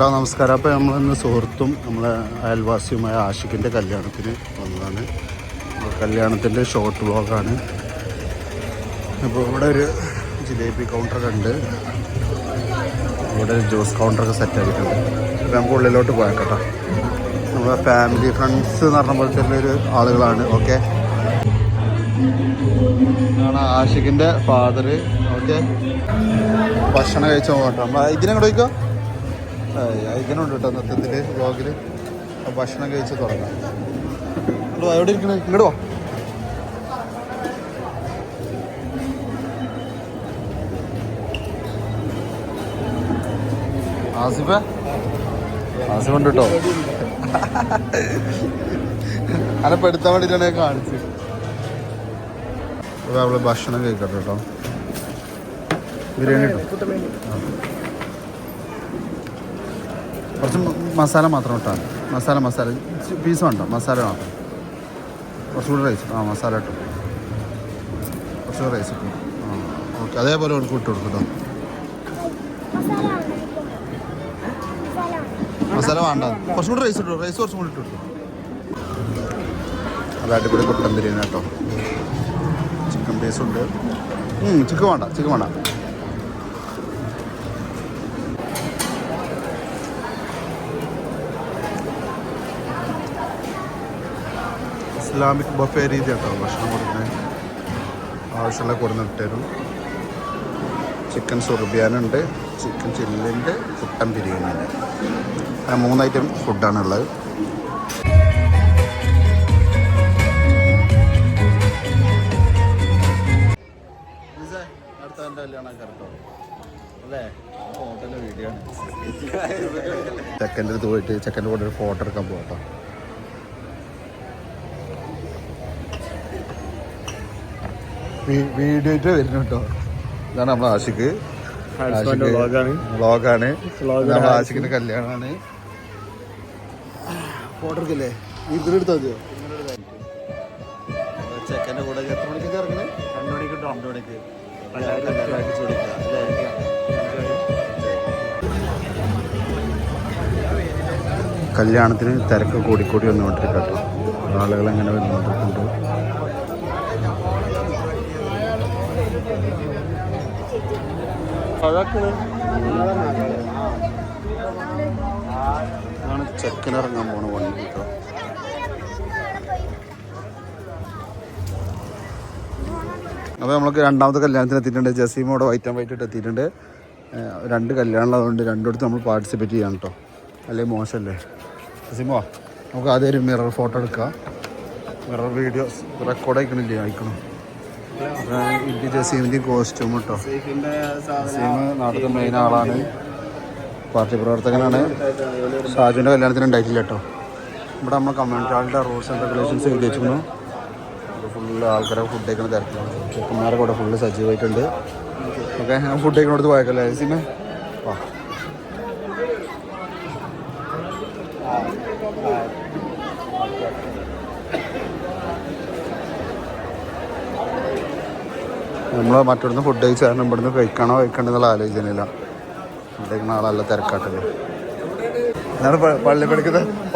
നമസ്കാരം. അപ്പോൾ നമ്മളിന്ന് സുഹൃത്തും നമ്മളെ അയൽവാസിയുമായ ആഷിഖിൻ്റെ കല്യാണത്തിന് വന്നതാണ്. കല്യാണത്തിൻ്റെ ഷോർട്ട് വ്ളോഗാണ്. അപ്പോൾ ഇവിടെ ഒരു ജിലേബി കൗണ്ടറൊക്കെ ഉണ്ട്, ഇവിടെ ഒരു ജ്യൂസ് കൗണ്ടറൊക്കെ സെറ്റ് ആക്കിയിട്ടുണ്ട്. അപ്പോൾ നമുക്ക് ഉള്ളിലോട്ട് പോയേക്കട്ടോ. നമ്മളെ ഫാമിലി ഫ്രണ്ട്സ് എന്ന് പറഞ്ഞ പോലത്തെ ഒരു ആളുകളാണ്. ഓക്കെ, ആണ് ആഷിഖിൻ്റെ ഫാദർ. ഓക്കെ, ഭക്ഷണം കഴിച്ചു പോകട്ടോ. നമ്മൾ ഇതിനെങ്ങോട്ട് പോയിക്കോ, ഇതിനുണ്ട് കേട്ടോ നൃത്തത്തിൽ വ്ളോഗിൽ. ഭക്ഷണം കഴിച്ച് തുടങ്ങാം. എവിടെ ഇരിക്കണേ? ഇങ്ങോട്ട് വാ. ആസിഫ് ഉണ്ട് കേട്ടോ. അനെ പെടുത്താൻ വേണ്ടിയിട്ടാണ് ഞാൻ കാണിച്ച്. അവള് ഭക്ഷണം കഴിക്കട്ടെ കേട്ടോ. ബിരിയാണി കിട്ടും. കുറച്ച് മസാല മാത്രം ഇട്ടാൽ മസാല പീസ് വേണ്ട, മസാല മാത്രം. കുറച്ചുകൂടി റൈസ്. മസാല ഇട്ടു. കുറച്ചുകൂടി റൈസ് ഇട്ടു. ഓക്കെ, അതേപോലെ അവർക്ക് ഇട്ട് കൊടുക്കും കേട്ടോ. മസാല വേണ്ട, കുറച്ചും കൂടി റൈസ് ഇട്ടു. റൈസ് കുറച്ചും കൂടി ഇട്ട് കൊടുക്കും. അത് അടിപൊളി കുട്ടൻ ബിരിയാണി കേട്ടോ. ചിക്കൻ പീസുണ്ട്. ചിക്കൻ വേണ്ട. ഇസ്ലാമിക് ബഫേ രീതി കേട്ടോ ഭക്ഷണം കൊടുക്കുന്നത്. ആവശ്യമുള്ള കൊടുന്നിട്ടരും. ചിക്കൻ സുർബിയാനുണ്ട്, ചിക്കൻ ചില്ലുണ്ട്, കുട്ടൻ ബിരിയാണി ഉണ്ട്. അങ്ങനെ 3 ഐറ്റം ഫുഡാണുള്ളത്. അടുത്ത എൻ്റെ കല്യാണം കേട്ടോ അല്ലേ? ഫോട്ടോൻ്റെ വീഡിയോ ആണ്. ചെക്കൻ്റെ അടുത്ത് പോയിട്ട് ചെക്കൻ്റെ കൂടെ ഒരു ഫോട്ടോ എടുക്കാൻ പോകട്ടോ. വീഡിയോ ആയിട്ട് വരുന്നു കേട്ടോ. ഇതാണ് നമ്മളെ ആഷിഖ് വ്ളോഗാണ്. നമ്മളെ ആഷിഖിന്റെ കല്യാണമാണ്. ഫോട്ടോ എടുക്കല്ലേ? ഇതിലെടുത്താൽ മതിയോ? ചെക്കൻ്റെ കൂടെ എത്ര മണിക്ക് ഇറങ്ങണേ? 2 മണിക്ക് 2 മണിക്ക് കല്യാണത്തിന് തിരക്ക് കൂടിക്കൂടി വന്നുകൊണ്ടിരിക്കും കേട്ടോ. ആളുകൾ എങ്ങനെ വന്നുകൊണ്ടിരിക്കുന്നുണ്ട്. അതാണ് ചെക്കനിറങ്ങാൻ പോണ വണ്ടി കേട്ടോ. അപ്പോൾ നമ്മൾക്ക് രണ്ടാമത്തെ കല്യാണത്തിന് എത്തിയിട്ടുണ്ട്. ജസീമോടെ വൈറ്റ് ആൻഡ് വൈറ്റ് എത്തിയിട്ടുണ്ട്. 2 കല്യാണമുള്ളതുകൊണ്ട് രണ്ടിടത്ത് നമ്മൾ പാർട്ടിസിപ്പേറ്റ് ചെയ്യാം കേട്ടോ. അല്ലെങ്കിൽ മോശമല്ലേ ജസീമോ? നമുക്ക് ആദ്യം ഒരു മിറർ ഫോട്ടോ എടുക്കാം. മിറർ വീഡിയോ റെക്കോർഡ് അയക്കണം. ഇത് ജസീമിൻ്റെയും കോസ്റ്റ്യൂം കേട്ടോ. ജസീം നാട്ടിലത്തെ മെയിൻ ആളാണ്, പാർട്ടി പ്രവർത്തകനാണ്. ഷാജുവിൻ്റെ കല്യാണത്തിന് ഉണ്ടായിട്ടില്ല കേട്ടോ. ഇവിടെ നമ്മൾ കമ്മ്യൂണിറ്റി ഹാളിൻ്റെ റൂൾസ് ആൻഡ് റെഗുലേഷൻസ് എഴുതി വെച്ചിരുന്നു. ഫുള്ള് ആൾക്കാരെ ഫുഡ് കഴിക്കുന്ന തിരക്കിലാണ്. ചെക്കന്മാരെ കൂടെ ഫുള്ള് സജീവമായിട്ടുണ്ട്. ഓക്കെ, ഞാൻ ഫുഡ് കഴിക്കണോടത്ത് പോയേക്കല്ലേ ജസീമേ? വാ. നമ്മൾ മറ്റൊന്ന് ഫുഡ് കഴിച്ചാൽ ഇവിടുന്ന് കഴിക്കണോ കഴിക്കണ്ടെന്നുള്ള ആലോചനയില്ല. ഫുഡ് കഴിക്കുന്ന ആളല്ല, തിരക്കാട്ടല്ലേ. ഞാൻ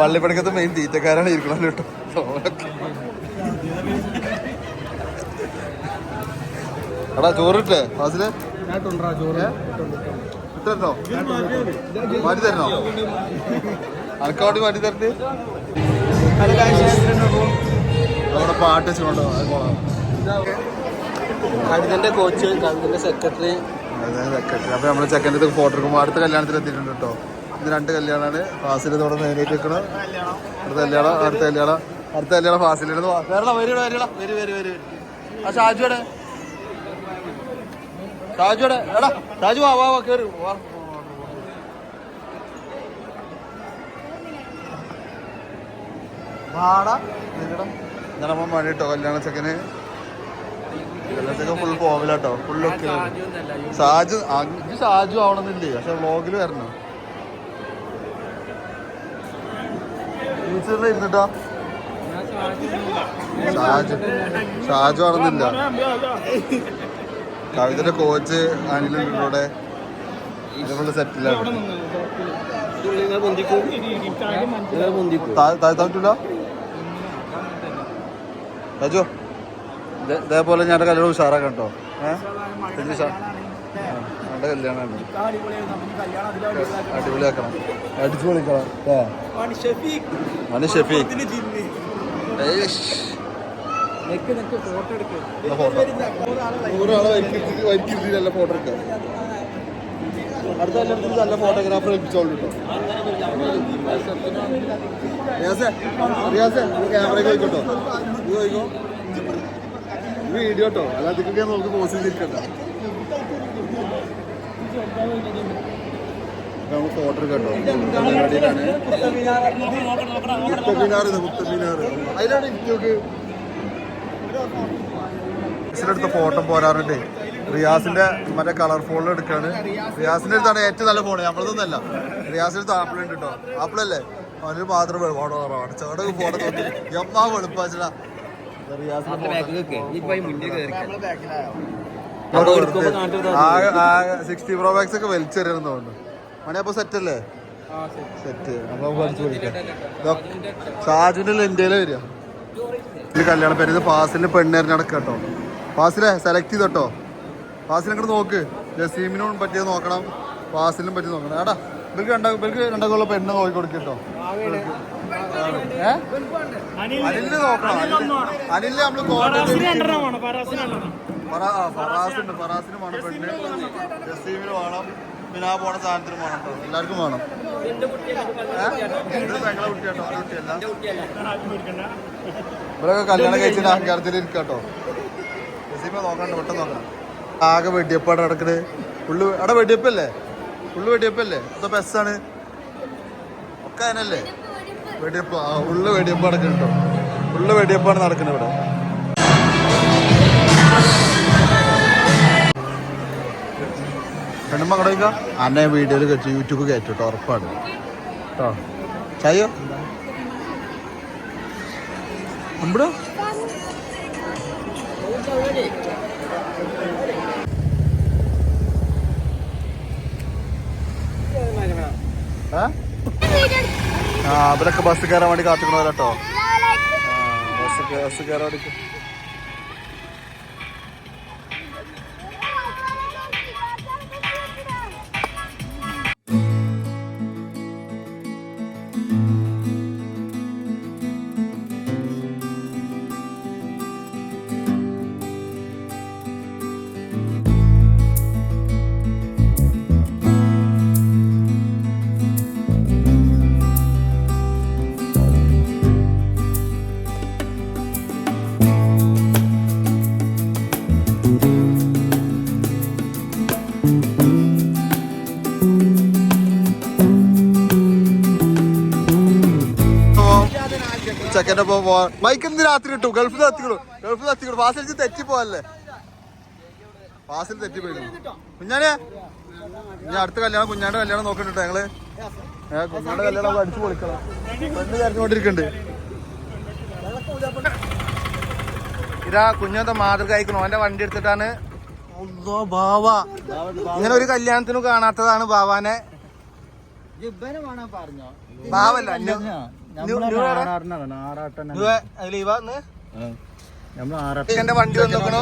പള്ളിപ്പണിക്കത്തെ മെയിൻ തീറ്റക്കാരാണ് ഇരിക്കണല്ലോ കേട്ടോ. എടാ ചോറിട്ടേ ഫാസിലെ? ഇട്ടോ മാറ്റി തരണോ? അനക്കോട്ടി മാറ്റി തരണ്ട്. അവിടെ പാട്ട് വെച്ചുകൊണ്ടോ? കവിതൻ്റെ കോച്ച്, കവിതൻ്റെ സെക്രട്ടറി. അപ്പോൾ നമ്മൾ ചെക്കൻ്റെ ഫോട്ടോ എടുക്കുമ്പോൾ അടുത്ത കല്യാണത്തിൽ എത്തിയിട്ടുണ്ട് കേട്ടോ. ഇത് 2 കല്യാണമാണ്. ഫാസിൽ ഇവിടെ നേരിട്ട് വെക്കണം. അടുത്ത കല്യാണം ഫാസിലിന് വരി. ആ ഷാജുടെ എടാ ഷാജു വാ കയറി വാടാ. ഇതാണ് നമ്മൾ മണി കേട്ടോ. കല്യാണ ചെക്കന് ഫുൾ പോകില്ല കേട്ടോ. ഫുള്ളൊക്കെ ഷാജു ആവണമെന്നില്ലേ, പക്ഷെ വ്ളോഗിൽ വരണം. ഇരുന്നിട്ടോ ഷാജു ആണെന്നില്ല. കവിതയുടെ കോച്ച് അനിലുണ്ട് ഇവിടെ. ഇതുപോലെ സെറ്റിലാണ്. താഴ്ത്താൻ രാജു ഇതേപോലെ ഞാൻ കല്യാണം ഉഷാറാക്കാം കേട്ടോ. എൻ്റെ കല്യാണമാണ്, അടിപൊളിയാക്കണം, അടിച്ചു പൊളിക്കണം. മണി ഷെഫീഖ് നല്ല ഫോട്ടോ എടുക്കാം. അടുത്ത എല്ലായിടത്തും നല്ല ഫോട്ടോഗ്രാഫർ ഏൽപ്പിച്ചോളൂ കേട്ടോ. റിയാസേ ക്യാമറയ്ക്ക് പോയിക്കോട്ടോ, ഇത് പോയിക്കോ, വീഡിയോ കേട്ടോ, അല്ലാതൊക്കെ നമുക്ക് പോസ്റ്റ് ചെയ്തിരിക്കണ്ട. നമുക്ക് ഫോട്ടോ എടുക്കാം കേട്ടോ. കുത്തബീനാർ അതിലാണ് എനിക്ക് എടുത്ത ഫോട്ടോ പോരാറുണ്ട്. റിയാസിന്റെ മറ്റേ കളർ ഫോണിൽ എടുക്കാണ്. റിയാസിന്റെ അടുത്താണ് ഏറ്റവും നല്ല ഫോണ്, നമ്മളതൊന്നല്ല. റിയാസിന്റെ അടുത്ത് ആപ്പിൾ ഉണ്ട് കേട്ടോ. ആപ്പിളല്ലേ അവന് മാത്രം ഫോട്ടോ ചോടൊക്കെ ഫോട്ടോ നോക്കി എമ്മാ വെളുപ്പാച്ചാ. റിയാസിന്റെ 60 Pro Max ഒക്കെ വലിച്ചെറിയണമെന്ന് തോന്നുന്നു. മണി അപ്പൊ സെറ്റ് അല്ലേ? സെറ്റ്. അപ്പൊ പഠിച്ചു പഠിക്കാം. ഷാജുന്റെ ഇന്ത്യയിലെ വരിക ഇത് കല്യാണ പേര്. ഫാസിലിന് പെണ്ണേറിന് നടക്കുക കേട്ടോ. ഫാസിലെ സെലക്ട് ചെയ്തോട്ടോ. ഫാസിൽ അങ്ങോട്ട് നോക്ക്. ജസീമിനും പറ്റിയത് നോക്കണം, ഫാസിലിനും പറ്റി നോക്കണം. ഏടാ ഇവർക്ക് രണ്ടാക്കുള്ള പെണ്ണ് നോക്കി കൊടുക്കട്ടോ. അനിലിന് നോക്കണം. അനിലിന് നമ്മള് ഫറാസുണ്ട്, ഫറാസിന് വേണം പെണ്ണ്, ജസീമിന് വേണം, പിന്നെ ആ പോണ സാധനത്തിന് വേണം കേട്ടോ. എല്ലാവർക്കും വേണം. പെങ്ങളെ കുട്ടിയാട്ടോ, അവരുടെ കുട്ടിയല്ല. ഇവരൊക്കെ കല്യാണം കഴിച്ചിട്ട് അഹങ്കാരത്തിൽ ഇരിക്കാട്ടോ. ജസീമ നോക്കണ്ട, പെട്ടെന്ന് നോക്കണം. ആകെ വെടിയപ്പാട് നടക്കണത് ഫുള്ള്. അവിടെ വെടിയപ്പല്ലേ, ഫുള്ള് വെടിയപ്പല്ലേ? ഇപ്പൊ ബസ്സാണ് ഒക്കെ അതിനല്ലേ വെടിയപ്പ്. ഫുള്ള് വെടിയപ്പ് നടക്കുന്നുണ്ട് കേട്ടോ. ഫുള്ള് വെടിയപ്പാണ് നടക്കുന്നത് ഇവിടെ. പെണ്ണുമ്പോ അങ്ങോട്ട് വയ്ക്കാം. അന്നെ വീഡിയോയിൽ കയറ്റി യൂട്യൂബ് കയറ്റും കേട്ടോ, ഉറപ്പാണ് കേട്ടോ. ചായോ അമ്പടോ അവരൊക്കെ ബസ് കയറാൻ വേണ്ടി കാത്തിക്കണവരോ കേട്ടോ. ബസ് കയറാൻ വേണ്ടി. ചെക്കൻ്റെ പോവാ മൈക്ക് എന്ത് രാത്രി കിട്ടും. ഗൾഫിൽ എത്തിക്കണു. ഫാസിൽ തെറ്റിപ്പോവല്ലേ, ഫാസിൽ തെറ്റിപ്പോയി. കുഞ്ഞാനെ ഇനി അടുത്ത കല്യാണം, കുഞ്ഞാന്റെ കല്യാണം നോക്കണ്ടിട്ടോ ഞങ്ങള്. കുഞ്ഞാന്റെ കല്യാണം അടിച്ചു പൊളിക്കണം. പെണ്ണ് കരഞ്ഞുകൊണ്ടിരിക്കണ്ട്. ഇതാ കുഞ്ഞത്തെ മാതൃക അയക്കണു. അവന്റെ വണ്ടി എടുത്തിട്ടാണ്. ബാവ ഇങ്ങനെ ഒരു കല്യാണത്തിനും കാണാത്തതാണ് ബാവാനെ. ബാവല്ല എന്റെ വണ്ടി വന്നോക്കണോ.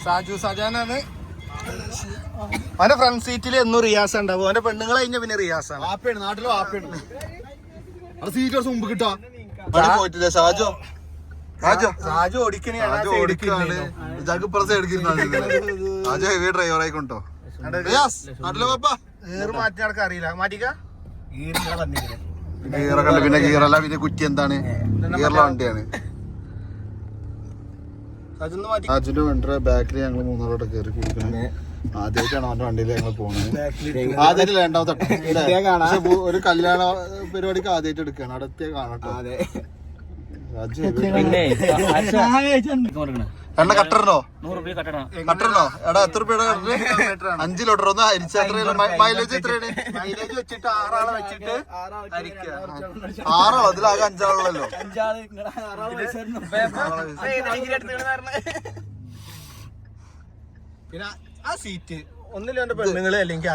സാജു സജാനാണ്. അവന്റെ ഫ്രണ്ട് സീറ്റിൽ എന്നും റിയാസ് ഉണ്ടാവും. അവന്റെ പെണ്ണുങ്ങൾ കഴിഞ്ഞ പിന്നെ റിയാസാണ്. നാട്ടിലോ ആപ്പയാണ് സീറ്റ് കുറച്ച് മുമ്പ് കിട്ടാ പോയിട്ടില്ല. ഷാജോ ഷാജു ഓടിക്കണാണ്. ഷാജു ഹെവി ഡ്രൈവർ ആയിക്കോട്ടോ. നാട്ടിലോ പാപ്പ ഏറ് മാറ്റി നടക്കാൻ അറിയില്ല. മാറ്റിക്ക ഗീറൊക്കെ ഉണ്ട്. പിന്നെ ഗീറല്ല, പിന്നെ കുറ്റി എന്താണ് ഗീറുള്ള വണ്ടിയാണ്. അജിന്റെ വണ്ടിയുടെ ബാക്കിൽ ഞങ്ങൾ മൂന്നാളോടെ കയറി കുടിക്കുന്നത്. ആദ്യമായിട്ടാണ് അവന്റെ വണ്ടിയിൽ ഞങ്ങൾ പോകുന്നത്. ആദ്യമായിട്ടില്ല, രണ്ടാമത്തെ ഒരു കല്യാണ പരിപാടിക്ക് ആദ്യമായിട്ട് എടുക്കുകയാണ്. അടുത്ത കാണട്ടോ. എണ്ണ കട്ടറിനോ എടാ എത്ര രൂപയുടെ 5 ലിറ്റർ ഒന്ന് അരിച്ച. മൈലേജ് എത്രയാണ്? മൈലേജ് വെച്ചിട്ട് 6 ആളെ വെച്ചിട്ട് 6 ആളോ? അതിലാകെ 5 ആളുള്ളല്ലോ. പിന്നെ ആ സീറ്റ് ഒന്നില്ല പെണ്ണുങ്ങളെ അല്ലെങ്കിൽ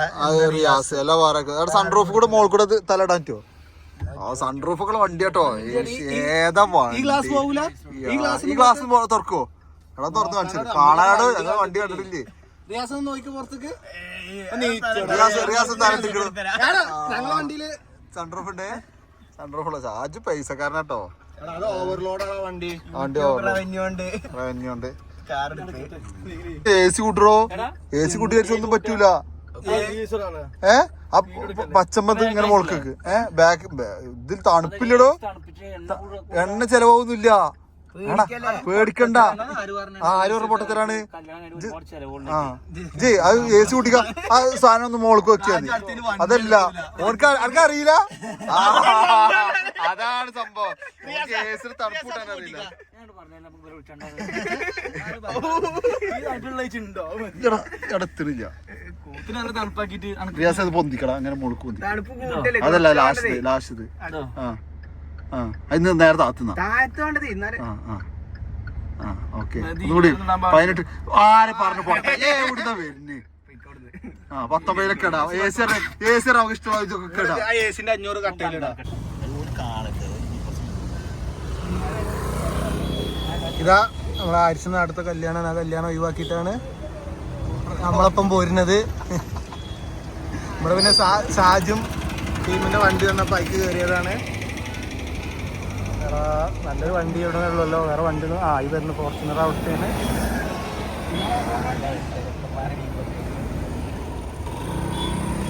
റിയാസ് എല്ലാം വേറെ സൺറൂഫ് കൂടെ മോൾ കൂടെ തലയിടാൻ പറ്റുമോ? സൺറൂഫൊക്കെ വണ്ടി കേട്ടോ. ഏതാ ഈ ഗ്ലാസ് പോകൂല, ഈ ഗ്ലാസ് തുറക്കോ? എടാ തുറന്ന് കാണിച്ചത് കാണാട് ഞങ്ങൾ വണ്ടി കണ്ടിട്ടില്ലേ? റിയാസ് നോക്കി പുറത്തേക്ക് വണ്ടിയില് സൺറൂഫ് ഉണ്ട്. സൺറൂഫുള്ള ചാർജ് പൈസക്കാരനാട്ടോ. ഓവർലോഡാണ് വണ്ടി. റവന്യൂ ഉണ്ട്. AC കൂട്ടറോ? AC കൂട്ടി വെച്ചൊന്നും പറ്റൂല. പച്ചമ്പത്ത് ഇങ്ങനെ മുളക്കൊക്കെ ബാക്ക് ഇതിൽ തണുപ്പില്ലടോ. എണ്ണ ചെലവൊന്നുമില്ല. പേടിക്കണ്ട. ആര് പറഞ്ഞ പൊട്ടത്തരാണ്? ജി അത് AC കൂട്ടിക്ക. ആ സാധനം ഒന്ന് മോൾക്ക് വെക്കാ. അതല്ല അറിയില്ല. അതാണ് സംഭവം. തണുപ്പ് കൂട്ടാൻ അറിയില്ല. റിയാസ് പൊന്തിക്കടാ അങ്ങനെ മുളുക്ക് പൊന്തി. അതല്ല ലാസ്റ്റ് അതിന് നേരെ താത്തുന്ന. ഓക്കെ ഒന്നുകൂടി 18 ആരെ പറഞ്ഞു പോട്ടെ. എവിടുന്നാ വരുന്നേ? 19 ഇടാം. AC നമുക്ക് ഇഷ്ടമായൊക്കെ ഇടാം. 500 കട്ടയിലിടാ. ഇതാ നമ്മളെ ആരിസിന് അടുത്ത കല്യാണം. ആ കല്യാണം ഒഴിവാക്കിയിട്ടാണ് നമ്മളൊപ്പം പോരുന്നത്. നമ്മുടെ പിന്നെ സാജും ടീമിന്റെ വണ്ടി വന്നപ്പോൾ ബൈക്ക് കയറിയതാണ്. നല്ലൊരു വണ്ടി ഇവിടെ ഉള്ളല്ലോ, വേറെ വണ്ടി ഈ വരുന്ന ഫോർച്യൂണർ അവിടുത്തെയാണ്.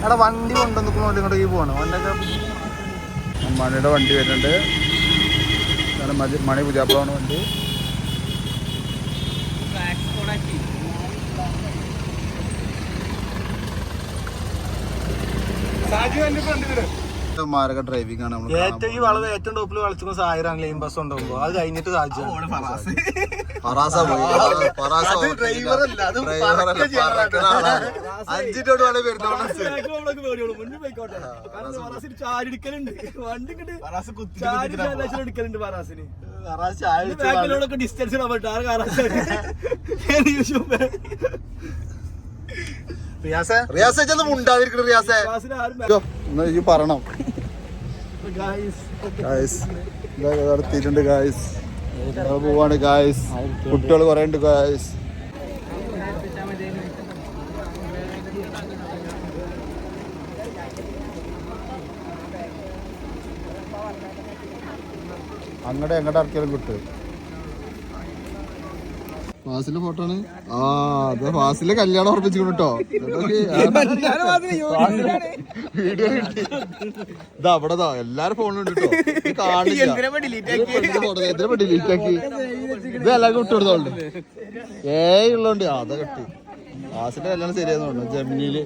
എടാ വണ്ടി കൊണ്ടുവന്നിട്ട് ഇങ്ങോട്ട് ഈ പോകണം. മണിയുടെ വണ്ടി വരുന്നുണ്ട്. മണി പുതിയാപ്പളാണ് വണ്ടി. മാരക ഡ്രൈവിംഗ് ആണ്. ഏറ്റവും ടോപ്പിൽ കളിച്ചിരുന്ന സായിറാണ് ലൈൻ ബസ് ഉണ്ടാകുമ്പോ. അത് കഴിഞ്ഞിട്ട് ഡിസ്റ്റൻസ് പറയണം. എത്തിയിട്ടുണ്ട് ഗായ്സ്. പോവാണ് ഗായ്സ്. കുട്ടികൾ കുറെ ഉണ്ട് ഗായ്സ്. അങ്ങടെ എങ്ങടെ ഇറക്കിയാലും കിട്ടും. ഫാസിലെ ഫോട്ടോ ആണ്. അത് ഫാസിലെ കല്യാണം ഉറപ്പിച്ചു കേട്ടോ. വീഡിയോ കിട്ടി. ഇതാ അവിടെതാ എല്ലാരും ഫോണിലുണ്ട് കേട്ടോ. ഡിലീറ്റ് ആക്കി. ഇത് എല്ലാവർക്കും വിട്ടു കൊടുത്തോണ്ട് ഉള്ളോണ്ട് അതാ കിട്ടി. ഫാസിന്റെ കല്യാണം ശരിയാന്ന് ജെമിനിയില്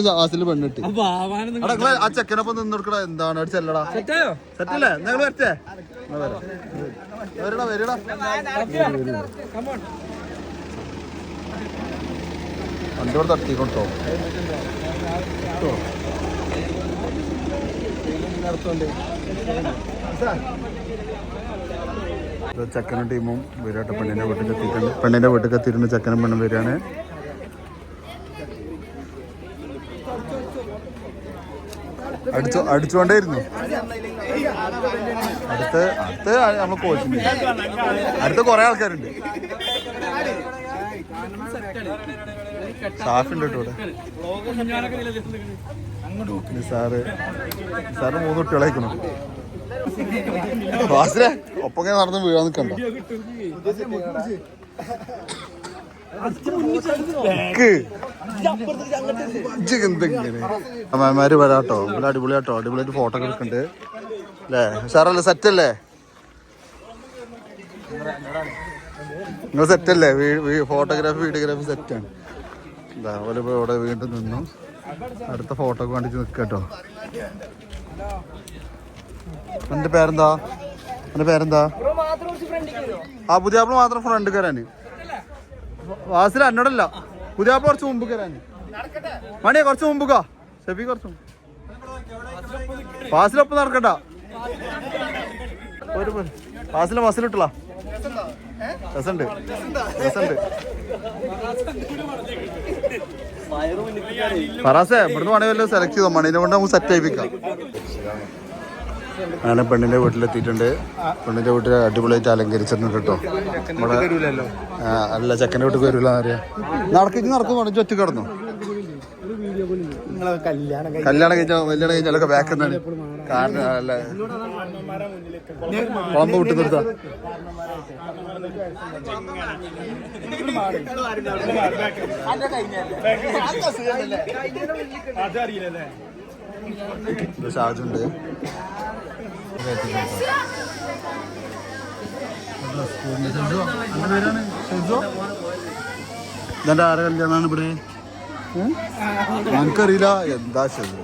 ഫാസില് പെണ്ണിട്ട്. ആ ചെക്കനൊപ്പം നിന്ന് കൊടുക്കടാ. എന്താണ് ചെല്ലടാ. സെറ്റല്ലേ? നിങ്ങൾ വരട്ടെ. വരടാ വരടാ. വണ്ടിയോട് തട്ടിക്കൊണ്ടോ. ചെക്കനും ടീമും വരാട്ടെ. പെണ്ണിന്റെ വീട്ടിൽ എത്തിയിട്ടുണ്ട്. പെണ്ണിന്റെ വീട്ടിൽ എത്തിയിട്ടുണ്ട്. ചെക്കനും പെണ്ണും വരികയാണ്. അടിച്ചുകൊണ്ടേയിരുന്നു. അടുത്ത് നമ്മൾ കോച്ചിങ്. അടുത്ത് കുറെ ആൾക്കാരുണ്ട്. സാഫുണ്ട് കേട്ടോ ഇവിടെ. സാറ് 3 കുട്ടികളായിക്കണോ. ഫാസിലെ ഒപ്പം ഇങ്ങനെ നടന്ന് വീഴാൻ നിൽക്കണ്ട. അമ്മമാര് വരാട്ടോ. നല്ല അടിപൊളിയാട്ടോ. അടിപൊളിയായിട്ട് ഫോട്ടോ ഒക്കെ എടുക്കുന്നുണ്ട് അല്ലേ? സാറല്ലേ? സെറ്റല്ലേ? നിങ്ങൾ സെറ്റല്ലേ? ഫോട്ടോഗ്രാഫി വീഡിയോഗ്രാഫി സെറ്റാണ്. എന്താ പോലെ ഇപ്പോൾ ഇവിടെ വീണ്ടും നിന്നു. അടുത്ത ഫോട്ടോ ഒക്കെ വേണ്ടിട്ട് നിൽക്കട്ടോ. എൻ്റെ പേരെന്താ? പുതിയാപ്പിള മാത്രം ഫ്രണ്ട് കയറാന്. വാസിൽ എന്നോടല്ല, പുതിയാപ്പിള കുറച്ച് മുമ്പ് കയറാന്. മണിയെ കുറച്ച് മുമ്പുക്കാ. ഷെഫി കുറച്ച് ഫാസിലൊപ്പം നടക്കണ്ട. ഫാസിലെ ബസ്സിലിട്ടള. രസമുണ്ട്. ഫറാസേ ഇവിടുന്ന് വേണമെങ്കിൽ വല്ലതും സെലക്ട് ചെയ്തോ മണീനെ കൊണ്ട് നമുക്ക് സെറ്റ് ആയിപ്പിക്കാം. അങ്ങനെ പെണ്ണിന്റെ വീട്ടിലെത്തിയിട്ടുണ്ട്. പെണ്ണിന്റെ വീട്ടിൽ അടിപൊളിയായിട്ട് അലങ്കരിച്ചിട്ടുണ്ട് കേട്ടോ. അല്ല ചെക്കൻ്റെ വീട്ടിൽ വരില്ല അറിയാം. നടക്കും വേണം ഒറ്റ കിടന്നു. കല്യാണം കഴിഞ്ഞാലൊക്കെ ബാക്ക് എന്നാണ് കാരണം അല്ല കുളമ്പ് വിട്ട് നിർത്താം. ഷാജുണ്ട്. ഇതെന്റെ ആരെ കല്യാണമാണ് ഇവിടെ? എനിക്കറിയില്ല എന്താ ശരി.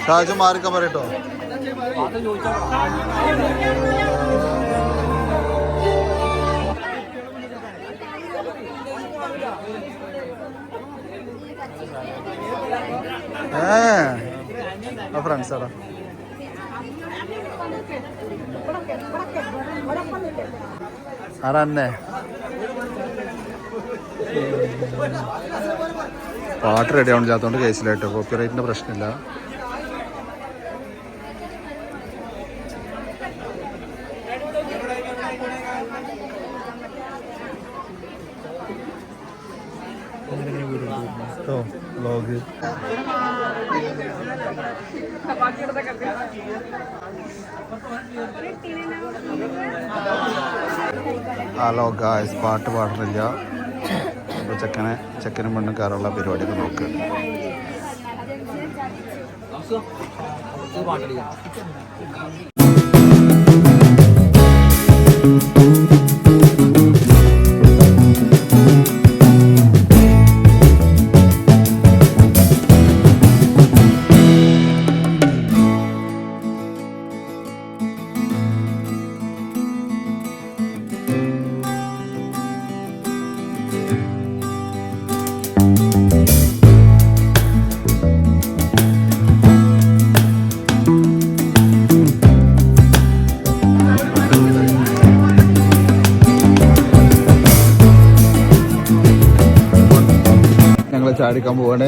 ഷാജു മാറിക്കാൻ പറയട്ടോ. ഫ്രണ്ട്സാടാ. ആരാന്നെ പാട്ട് റെഡി ആവണില്ലാത്തതുകൊണ്ട് കേസിലായിട്ടോ. കോപ്പിറൈറ്റിന്റെ പ്രശ്നമില്ല. വ്ലോഗ് ഹലോ ഗായ്സ്, പാട്ട് പാടുന്നില്ല. അപ്പോൾ ചെക്കനും പെണ്ണും കയറുള്ള പരിപാടിയൊക്കെ നോക്ക്. ചാടിക്കാൻ പോവാണ്.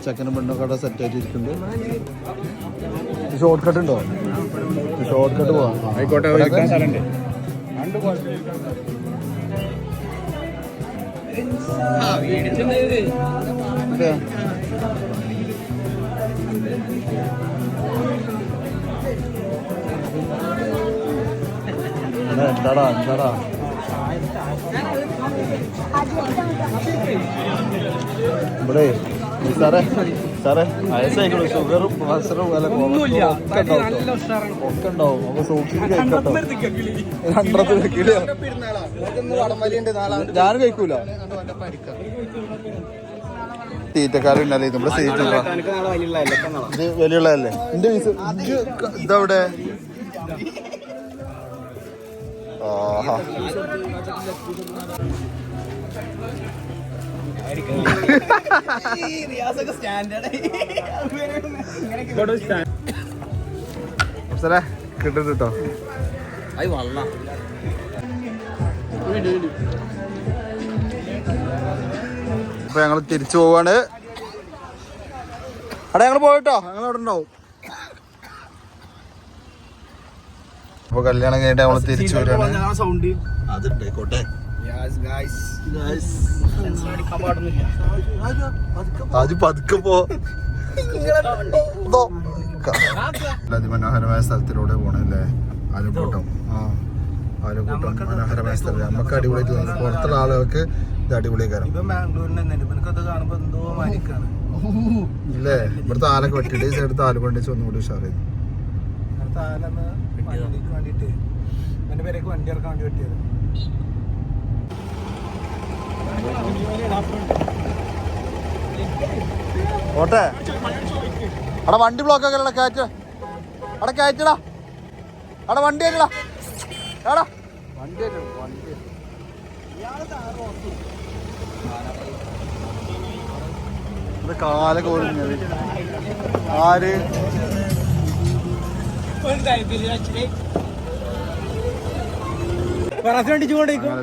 ചെക്കനും പെണ്ണൊക്കെ അവിടെ സെറ്റ് ആയിട്ടിരിക്കുന്നുണ്ട്. ഷോർട്ട് കട്ട് ഉണ്ടോ? ഷോർട്ട് കട്ട് പോവാം. ആയിക്കോട്ടെ. എന്താടാ ഇവിടെ സാറേ വയസ്സായിക്കോളൂ. ഷുഗറും പ്രഷറും വില ഒക്കെ ഉണ്ടാവും. അപ്പൊ സൂക്ഷിച്ച് കഴിക്കട്ടോ. ഞാനും കഴിക്കൂല. തീറ്റക്കാരുണ്ടല്ലേ നമ്മുടെ സീറ്റ് വലിയുള്ളതല്ലേ. എന്റെ ഇതവിടെ കിട്ടുന്നുട്ടോ. അപ്പൊ ഞങ്ങള് തിരിച്ചു പോവാണ്. അവിടെ ഞങ്ങള് പോയിട്ടോ. ഞങ്ങൾ അവിടെ ഉണ്ടാവും. അപ്പൊ കല്യാണം കഴിഞ്ഞിട്ട് നമ്മള് തിരിച്ചു വരികയാണ്. അതുണ്ടായിക്കോട്ടെ. പതുക്കെ പോ. അതിമനോഹരമായ സ്ഥലത്തിലൂടെ പോണല്ലേ ആലുക്കൂട്ടം. ആലുക്കൂട്ടം മനോഹരമായ സ്ഥലം. നമുക്ക് അടിപൊളിയായിട്ട് തോന്നുന്നു. പുറത്തുള്ള ആളുകൾക്ക് ഇത് അടിപൊളിയായി കാരണം. ഇല്ലേ ഇവിടുത്തെ ആലൊക്കെ വെട്ടിയിട്ട് ഈ സൈഡ് ആല് കൊണ്ടിച്ച് ഒന്നുകൂടി ഉഷാറായിരുന്നു. അടുത്ത ആലന്ന് വണ്ടിക്ക് വേണ്ടിയിട്ട് എൻ്റെ പേരേക്ക് വണ്ടി ഇറക്കാൻ വേണ്ടി വെട്ടിയത്. ഓട്ടെ അവിടെ വണ്ടി ബ്ലോക്ക് ആക്കലടാ, കയറ്റ അവിടെ കയറ്റടാ, അവിടെ വണ്ടി കയറ്റടാ, എടാ വണ്ടി വണ്ടി ഇത് കാലൊക്കെ ഓടുന്നത് ആര്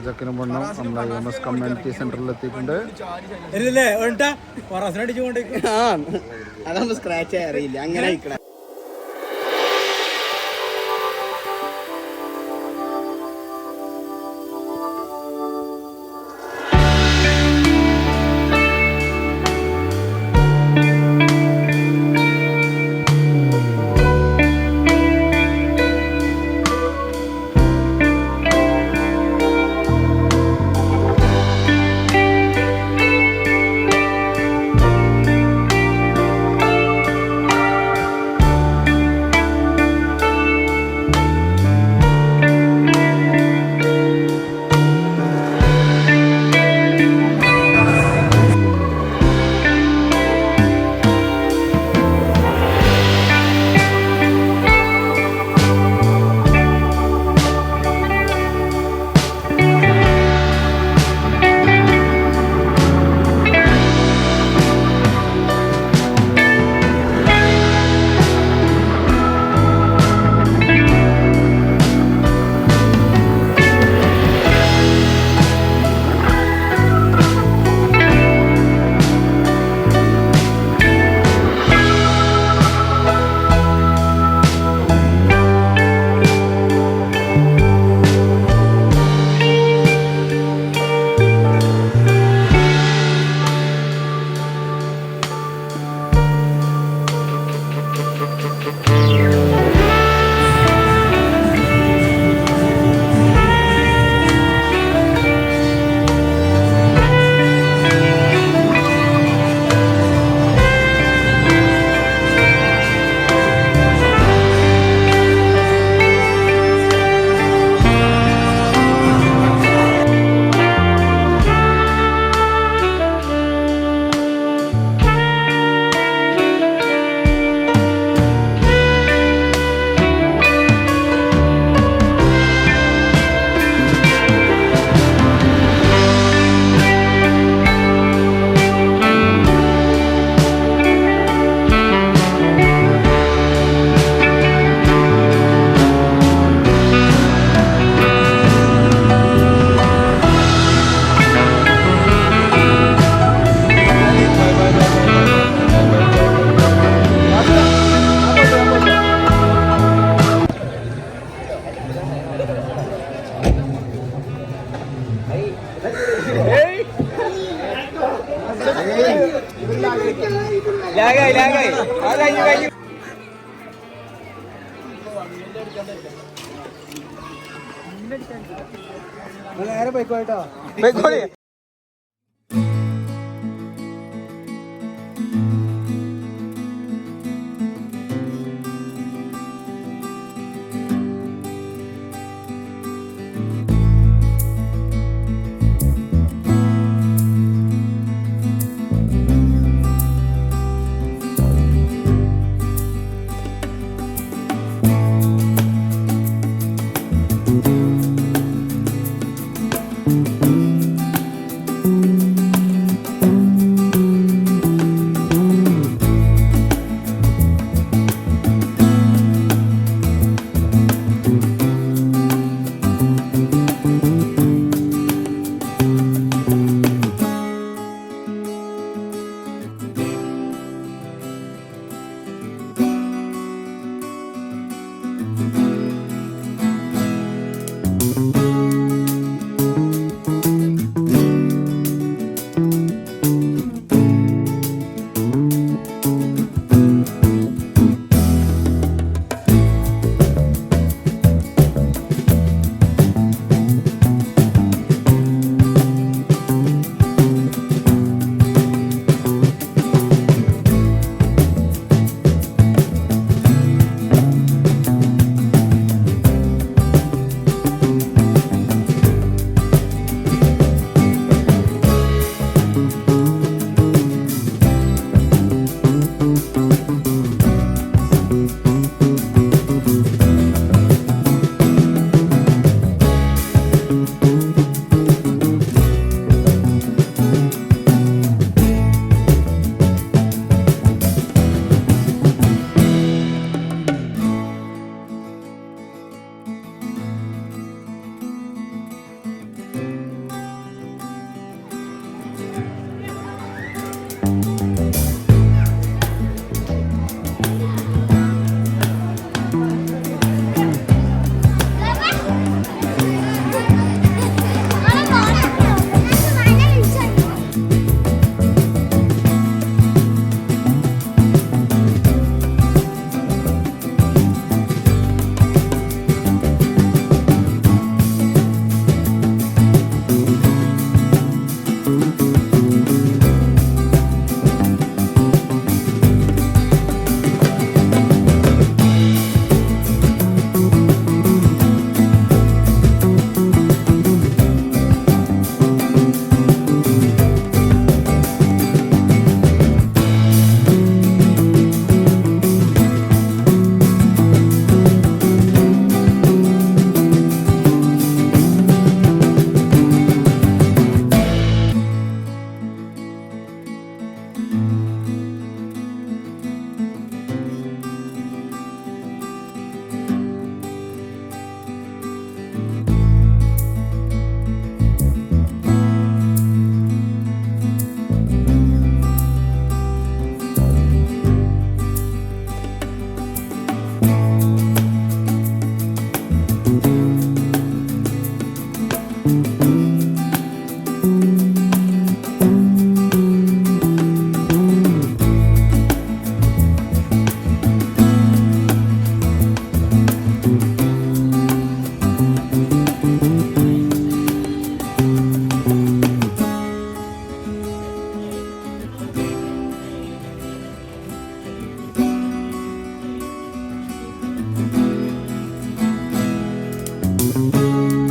ചെക്കനും പൊണ്ണും നമ്മളെ EMS കമ്മ്യൂണിറ്റി സെന്ററിൽ എത്തിയിട്ടുണ്ട്. അതാകുമ്പോ സ്ക്രാച്ച് അറിയില്ല അങ്ങനെ നേരെ പോയിക്കോട്ടോ. കേട്ടോ.